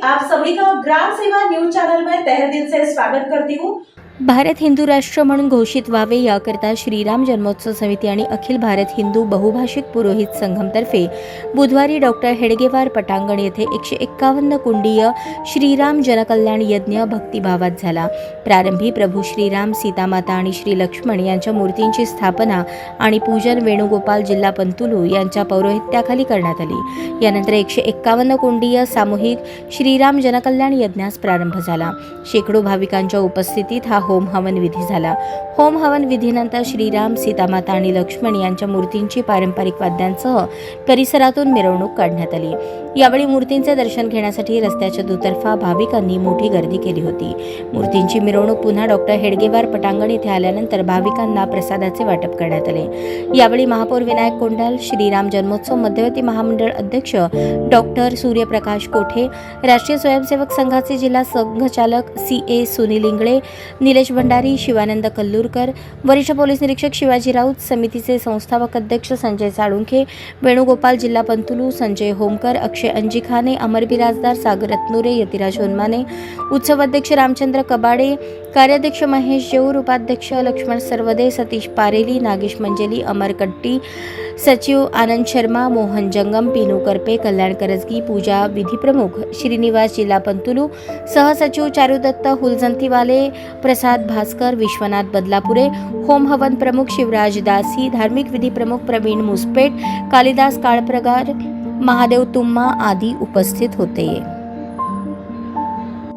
आप सभी का ग्राम सेवा न्यूज चैनल में तहे दिल से स्वागत करती हूँ। भारत हिंदू राष्ट्र म्हणून घोषित व्हावे याकरता श्रीराम जन्मोत्सव समिती आणि अखिल भारत हिंदू बहुभाषिक पुरोहित संघमतर्फे बुधवारी डॉक्टर हेडगेवार पटांगण येथे 151 कुंडीय श्रीराम जनकल्याण यज्ञ भक्तिभावात झाला। प्रारंभी प्रभू श्रीराम, सीतामाता आणि श्री लक्ष्मण यांच्या मूर्तींची स्थापना आणि पूजन वेणुगोपाल जिल्हा पंतुलू यांच्या पौरोहित्याखाली करण्यात आली। यानंतर 151 कुंडीय सामूहिक श्रीराम जनकल्याण यज्ञास प्रारंभ झाला। शेकडो भाविकांच्या उपस्थितीत हा होम हवन विधी झाला। होम हवन विधीनंतर श्रीराम, सीतामाता आणि लक्ष्मण यांच्या मूर्तींची पारंपरिक वाद्यांसह परिसरातून मिरवणूक काढण्यात आली। यावेळी मूर्तींचे दर्शन घेण्यासाठी रस्त्याच्या दुतर्फा भाविकांनी मोठी गर्दी केली होती। मूर्तींची मिरवणूक पुन्हा डॉक्टर हेडगेवार पटांगण येथे आल्यानंतर भाविकांना प्रसादाचे वाटप करण्यात आले। यावेळी महापौर विनायक कोंडाल, श्रीराम जन्मोत्सव मध्यवर्ती महामंडळ अध्यक्ष डॉक्टर सूर्यप्रकाश कोठे, राष्ट्रीय स्वयंसेवक संघाचे जिल्हा संघचालक CA सुनील इंगळे, निलेश भंडारी, शिवानंद कल्लूरकर, वरिष्ठ पोलीस निरीक्षक शिवाजी राऊत, समितीचे संस्थापक अध्यक्ष संजय साळुंखे, वेणुगोपाल जिल्हा पंतुलू संजय होमकर, अक्षय अंजिखाने, अमर बिराजदार सागर रत्नुरे, यतिराज होनमाने, उत्सव अध्यक्ष रामचंद्र कबाडे, कार्याध्यक्ष महेश जेऊर, उपाध्यक्ष लक्ष्मण सरवदे, सतीश पारेली, नागेश मंजेली, अमर कट्टी, सचिव आनंद शर्मा, मोहन जंगम, पिनू करपे, कल्याण करजगी, पूजा विधी प्रमुख श्रीनिवास जिल्हा पंतुलू, सहसचिव चारुदत्त हुलजंतीवाले, प्रसाद भास्कर, विश्वनाथ बदलापुरे, होम हवन प्रमुख शिवराज दासी, धार्मिक विधी प्रमुख प्रवीण मुसपेट, कालिदास काळप्रगार, महादेव तुम्मा आदी उपस्थित होते।